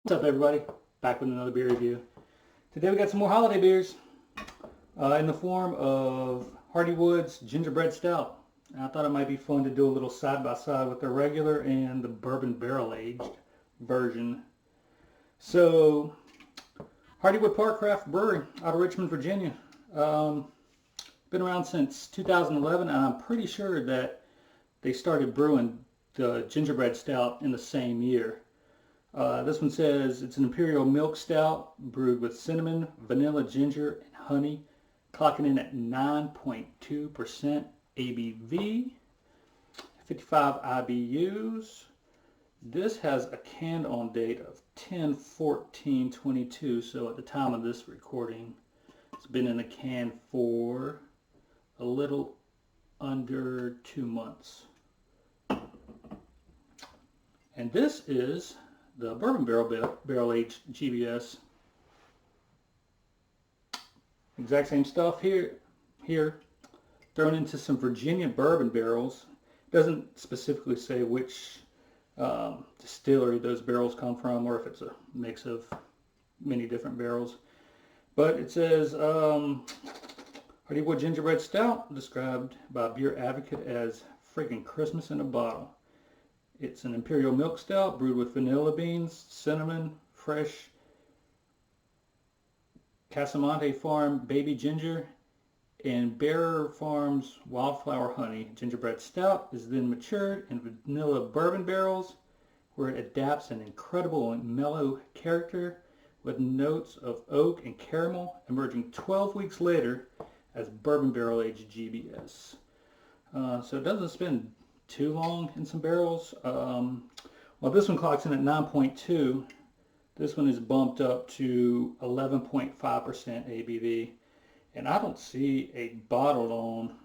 What's up, everybody? Back with another beer review. Today we got some more holiday beers in the form of Hardywood's Gingerbread Stout. And I thought it might be fun to do a little side by side with the regular and the Bourbon Barrel aged version. So, Hardywood Park Craft Brewery out of Richmond, Virginia. Been around since 2011, and I'm pretty sure that they started brewing the gingerbread stout in the same year. This one says it's an imperial milk stout brewed with cinnamon, vanilla, ginger, and honey, clocking in at 9.2% ABV, 55 IBUs. This has a canned on date of 10/14/22, so at the time of this recording, it's been in the can for a little under 2 months. And this is the Bourbon Barrel aged GBS. Exact same stuff here, thrown into some Virginia bourbon barrels. It doesn't specifically say which distillery those barrels come from, or if it's a mix of many different barrels. But it says Hardywood Gingerbread Stout, described by a beer advocate as freaking Christmas in a bottle. It's an imperial milk stout brewed with vanilla beans, cinnamon, fresh Casselmonte Farm baby ginger, and Bearer Farms wildflower honey. Gingerbread stout is then matured in vanilla bourbon barrels, where it adapts an incredible and mellow character with notes of oak and caramel, emerging 12 weeks later as bourbon barrel aged GBS. So it doesn't spend too long in some barrels. Well, this one clocks in at 9.2. This one is bumped up to 11.5% ABV, and I don't see a bottled on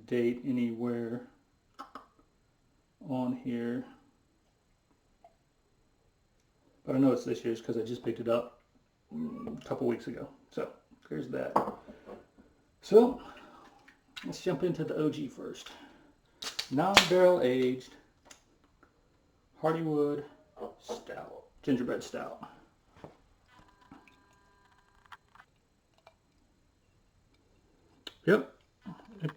date anywhere on here, but I know it's this year's because I just picked it up a couple weeks ago. So there's that. So let's jump into the OG first. Non-barrel aged Hardywood Stout, Gingerbread Stout. Yep. It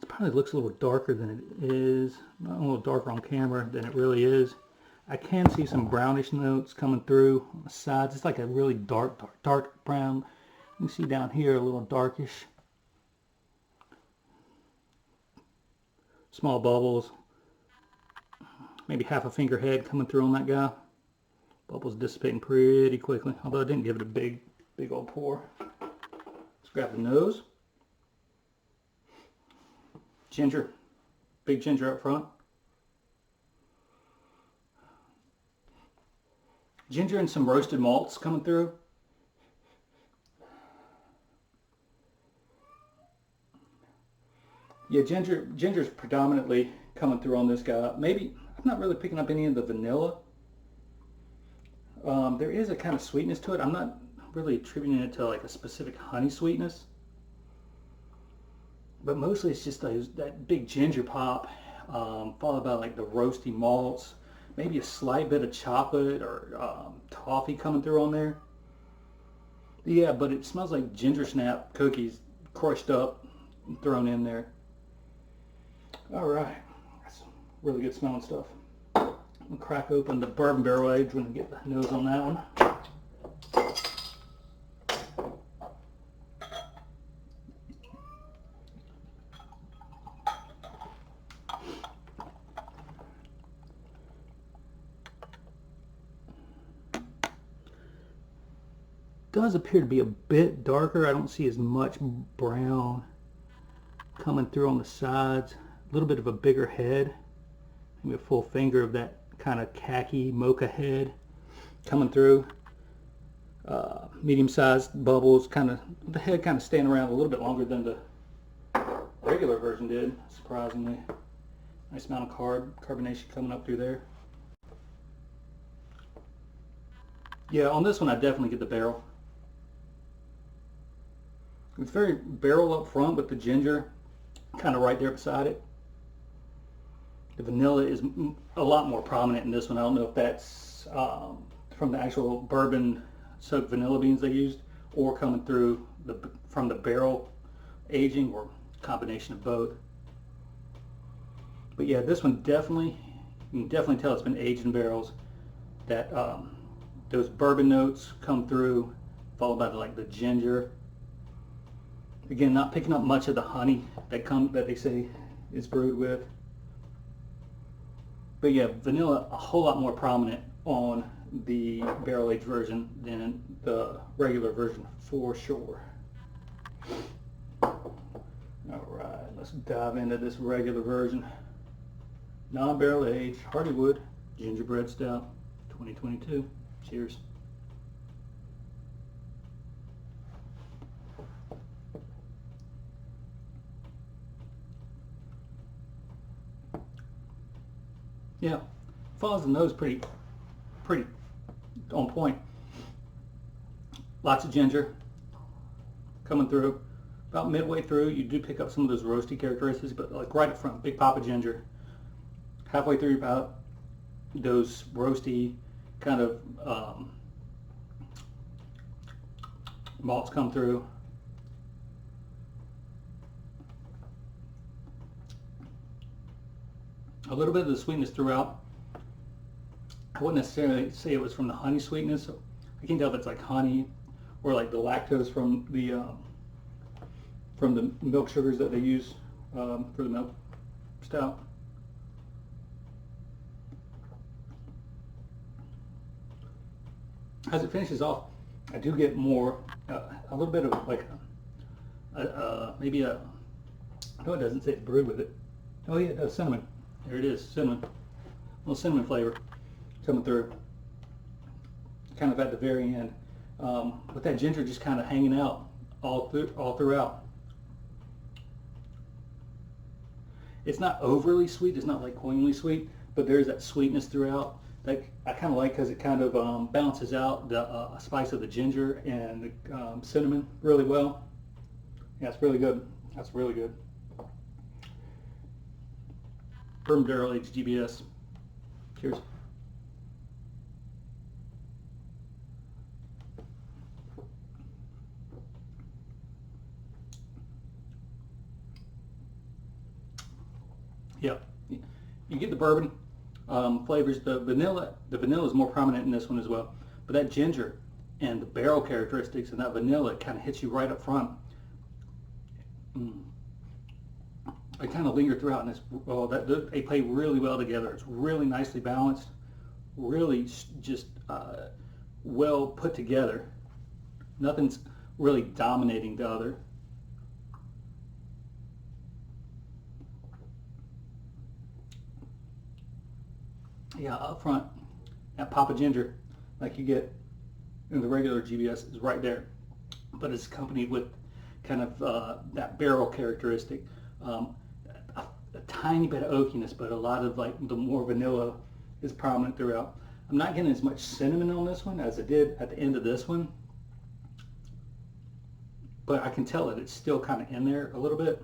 probably looks a little darker than it is. A little darker on camera than it really is. I can see some brownish notes coming through on the sides. It's like a really dark brown. You can see down here a little darkish. Small bubbles, maybe half a finger head coming through on that guy. Bubbles dissipating pretty quickly, although I didn't give it a big old pour. Let's grab the nose. Ginger, big ginger up front. Ginger and some roasted malts coming through. Yeah, ginger's predominantly coming through on this guy. Maybe, I'm not really picking up any of the vanilla. There is a kind of sweetness to it. I'm not really attributing it to like a specific honey sweetness. But mostly it's just that big ginger pop, followed by like the roasty malts. Maybe a slight bit of chocolate or toffee coming through on there. Yeah, but it smells like ginger snap cookies crushed up and thrown in there. All right, that's really good smelling stuff. I'm gonna crack open the bourbon barrel aged when I get the nose on that one. Does appear to be a bit darker. I don't see as much brown coming through on the sides. A little bit of a bigger head, maybe a full finger of that kind of khaki mocha head coming through. Medium-sized bubbles, kind of the head kind of staying around a little bit longer than the regular version did, surprisingly. Nice amount of carbonation coming up through there. Yeah, on this one I definitely get the barrel. It's very barrel up front with the ginger kind of right there beside it. The vanilla is a lot more prominent in this one. I don't know if that's from the actual bourbon soaked vanilla beans they used, or coming through from the barrel aging, or combination of both. But yeah, this one definitely, you can definitely tell it's been aged in barrels. That those bourbon notes come through, followed by the ginger. Again, not picking up much of the honey that they say it's brewed with. But yeah, vanilla a whole lot more prominent on the barrel aged version than the regular version, for sure. All right, let's dive into this regular version. Non-barrel aged Hardywood Gingerbread Stout 2022. Cheers. Yeah, follows the nose pretty on point. Lots of ginger coming through. About midway through, you do pick up some of those roasty characteristics, but like right up front, big pop of ginger. Halfway through, about those roasty kind of malts come through. A little bit of the sweetness throughout. I wouldn't necessarily say it was from the honey sweetness. I can tell if it's like honey or like the lactose from the milk sugars that they use for the milk stout. As it finishes off, I do get more, a little bit of like maybe a, no, it doesn't say it's brewed with it. Oh yeah, it does, cinnamon. There it is, cinnamon. A little cinnamon flavor coming through. Kind of at the very end. With that ginger just kind of hanging out all throughout. It's not overly sweet, it's not like cloyingly sweet, but there's that sweetness throughout that I kind of like, because it kind of balances out the spice of the ginger and the cinnamon really well. Yeah, it's really good. That's really good. Bourbon Barrel GBS. Cheers. Yep, you get the bourbon flavors. The vanilla is more prominent in this one as well. But that ginger and the barrel characteristics and that vanilla kind of hits you right up front. They kind of linger throughout, and they play really well together. It's really nicely balanced, really just well put together. Nothing's really dominating the other. Yeah, up front, that pop of ginger, like you get in the regular GBS, is right there, but it's accompanied with kind of that barrel characteristic. A tiny bit of oakiness, but a lot of like the more vanilla is prominent throughout. I'm not getting as much cinnamon on this one as I did at the end of this one, but I can tell that it's still kind of in there a little bit.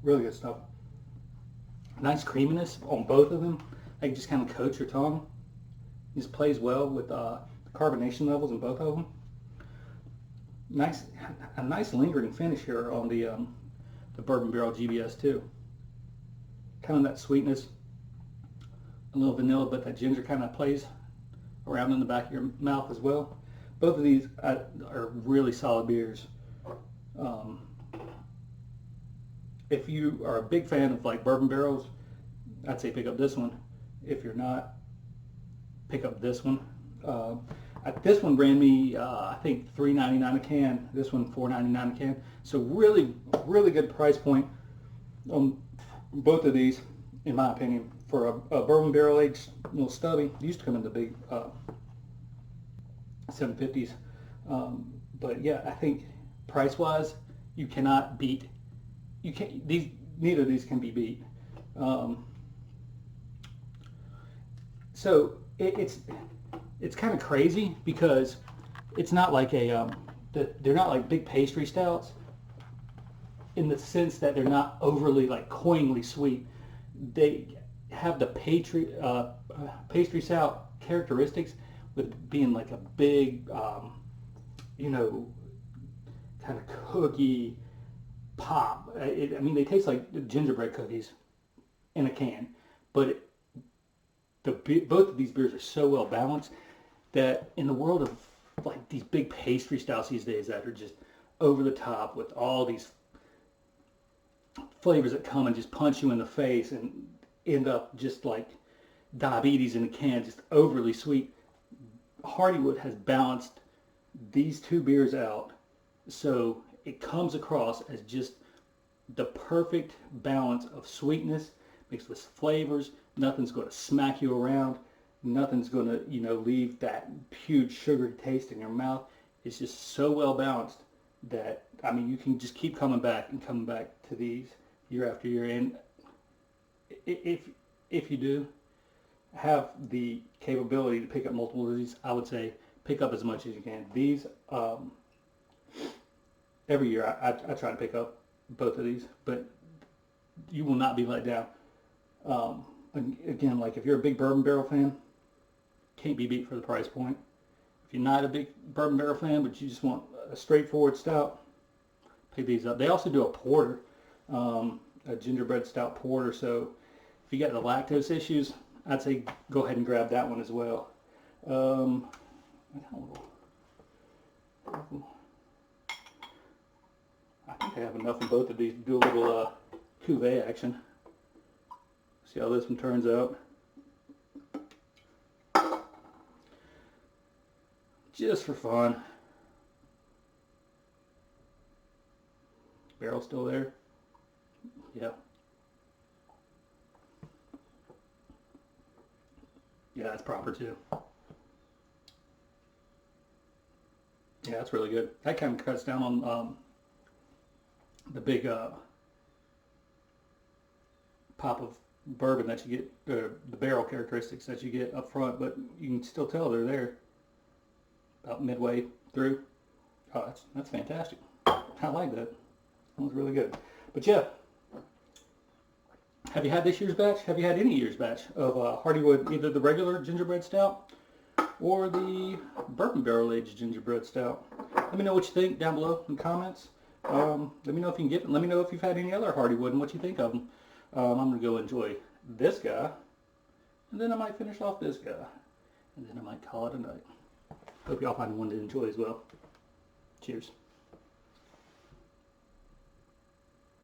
Really good stuff. Nice creaminess on both of them. Like, just kind of coats your tongue. It just plays well with the carbonation levels in both of them. A nice lingering finish here on the Bourbon Barrel GBS too. Kind of that sweetness, a little vanilla, but that ginger kind of plays around in the back of your mouth as well. Both of these are really solid beers. If you are a big fan of like bourbon barrels, I'd say pick up this one. If you're not, pick up this one. This one ran me, I think, $3.99 a can. This one, $4.99 a can. So really, really good price point on both of these, in my opinion, for a bourbon barrel aged little stubby. It used to come in the big 750s. But yeah, I think price-wise, you cannot beat. Neither of these can be beat. So it's kind of crazy, because it's not like a they're not like big pastry stouts in the sense that they're not overly like cloyingly sweet. They have the pastry stout characteristics with being like a big, you know, kind of cookie pop. I mean, they taste like gingerbread cookies in a can, but both of these beers are so well balanced that in the world of like these big pastry stouts these days that are just over the top with all these flavors that come and just punch you in the face and end up just like diabetes in a can, just overly sweet, Hardywood has balanced these two beers out so it comes across as just the perfect balance of sweetness mixed with flavors. Nothing's going to smack you around. Nothing's going to, you know, leave that huge sugary taste in your mouth. It's just so well balanced that, I mean, you can just keep coming back and coming back to these year after year. And if you do have the capability to pick up multiple of these, I would say pick up as much as you can. These, every year I try to pick up both of these, but you will not be let down. Again, like if you're a big Bourbon Barrel fan, can't be beat for the price point. If you're not a big Bourbon Barrel fan, but you just want a straightforward stout, pick these up. They also do a porter, a gingerbread stout porter. So if you got the lactose issues, I'd say go ahead and grab that one as well. I think I have enough of both of these to do a little cuvee action. See how this one turns out. Just for fun. Barrel still there? Yeah. Yeah, that's proper too. Yeah, that's really good. That kind of cuts down on the big pop of bourbon that you get, the barrel characteristics that you get up front, but you can still tell they're there about midway through. Oh, that's fantastic. I like that. That was really good. But yeah, have you had this year's batch? Have you had any year's batch of Hardywood, either the regular gingerbread stout or the bourbon barrel aged gingerbread stout? Let me know what you think down below in the comments. Let me know if you can get them. Let me know if you've had any other Hardywood and what you think of them. I'm going to go enjoy this guy, and then I might finish off this guy, and then I might call it a night. Hope y'all find one to enjoy as well. Cheers.